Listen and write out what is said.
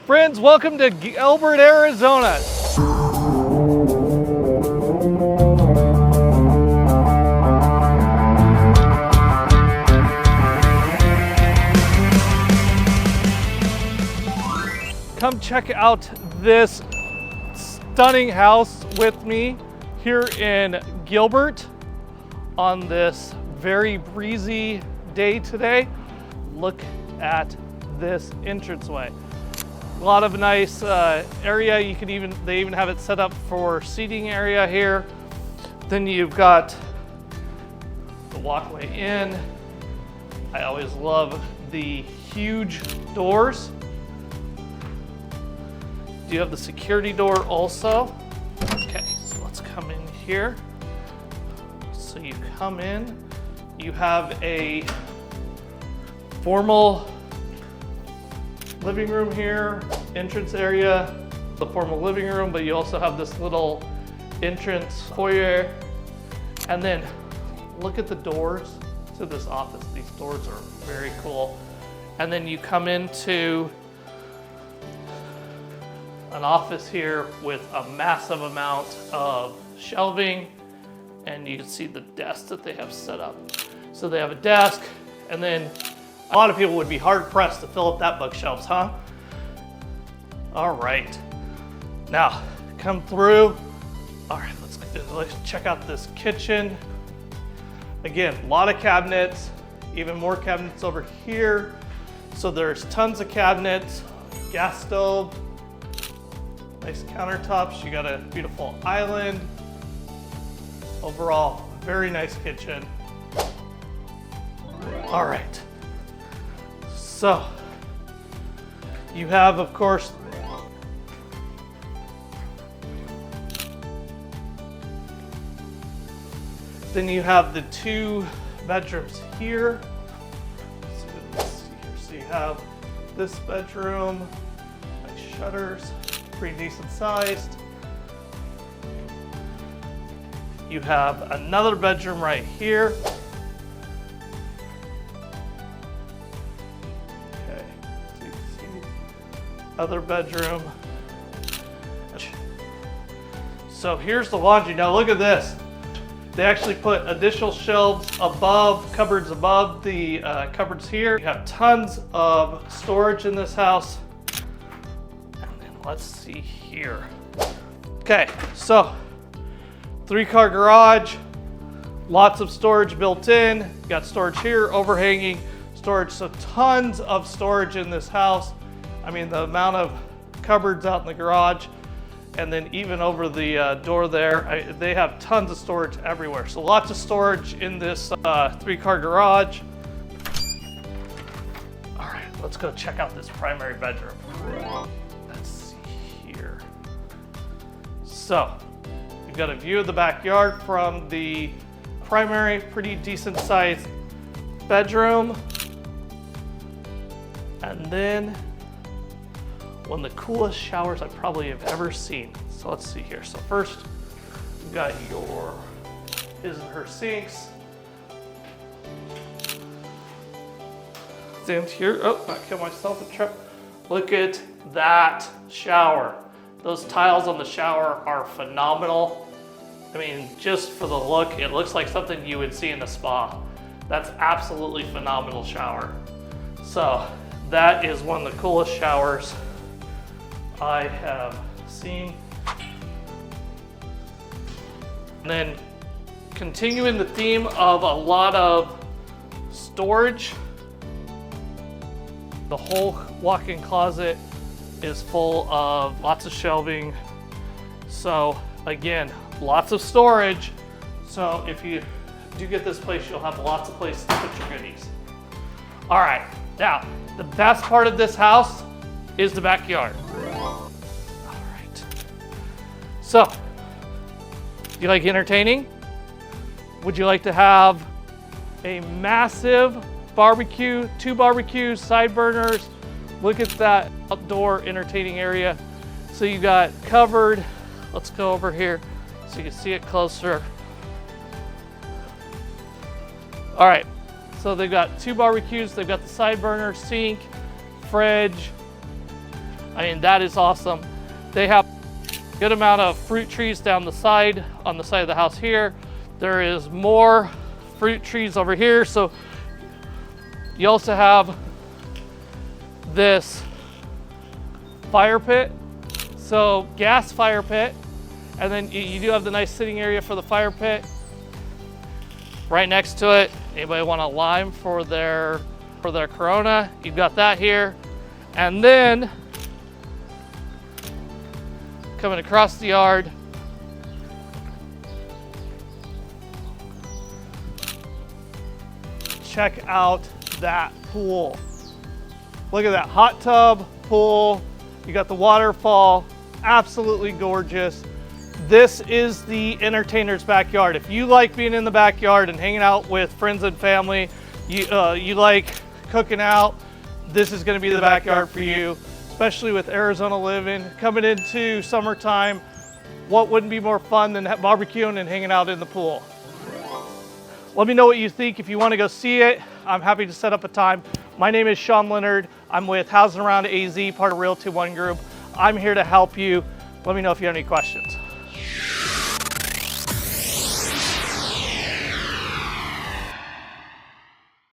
Friends, welcome to Gilbert, Arizona. Come check out this stunning house with me here in Gilbert on this very breezy day today. Look at this entranceway. A lot of nice area. They even have it set up for seating area here. Then you've got the walkway in. I always love the huge doors. Do you have the security door also? Okay, so let's come in here. So you come in, you have a formal living room here, entrance area, the formal living room, but you also have this little entrance foyer. And then look at the doors to this office. These doors are very cool. And then you come into an office here with a massive amount of shelving, and you can see the desk that they have set up. So they have a desk, and then a lot of people would be hard pressed to fill up that bookshelves, huh? All right, now come through. All right, let's check out this kitchen. Again, a lot of cabinets, even more cabinets over here. So there's tons of cabinets, gas stove, nice countertops. You got a beautiful island. Overall, very nice kitchen. All right. So you have, of course, then you have the two bedrooms here. Let's see here. So you have this bedroom, nice shutters, pretty decent sized. You have another bedroom right here. Okay, so you can see other bedroom. So here's the laundry. Now look at this. They actually put additional shelves above, cupboards above the cupboards here. You have tons of storage in this house. Let's see here. Okay, so 3-car garage, lots of storage built in. You got storage here, overhanging storage, so tons of storage in this house. I mean, the amount of cupboards out in the garage, and then even over the door there, they have tons of storage everywhere. So lots of storage in this 3-car garage. All right, let's go check out this primary bedroom. So, you've got a view of the backyard from the primary, pretty decent sized bedroom. And then one of the coolest showers I probably have ever seen. So let's see here. So first, you've got his and her sinks. Stand here, oh, not kill myself a trip. Look at that shower. Those tiles on the shower are phenomenal. I mean, just for the look, it looks like something you would see in a spa. That's absolutely phenomenal shower. So that is one of the coolest showers I have seen. And then continuing the theme of a lot of storage, the whole walk-in closet is full of lots of shelving. So again, lots of storage. So if you do get this place, you'll have lots of places to put your goodies. All right, now the best part of this house is the backyard. All right. So, do you like entertaining? Would you like to have a massive barbecue, 2 barbecues, side burners? Look at that outdoor entertaining area. So you got covered. Let's go over here so you can see it closer. All right, so they've got 2 barbecues. They've got the side burner, sink, fridge. I mean, that is awesome. They have a good amount of fruit trees down the side, on the side of the house here. There is more fruit trees over here. So you also have this fire pit. So gas fire pit. And then you do have the nice sitting area for the fire pit. Right next to it, anybody want a lime for their Corona? You've got that here. And then coming across the yard, check out that pool. Look at that hot tub, pool. You got the waterfall, absolutely gorgeous. This is the entertainer's backyard. If you like being in the backyard and hanging out with friends and family, you like cooking out, this is gonna be the backyard for you, especially with Arizona living. Coming into summertime, what wouldn't be more fun than barbecuing and hanging out in the pool? Let me know what you think. If you wanna go see it, I'm happy to set up a time. My name is Sean Leonard. I'm with Housing Around AZ, part of Realty One Group. I'm here to help you. Let me know if you have any questions.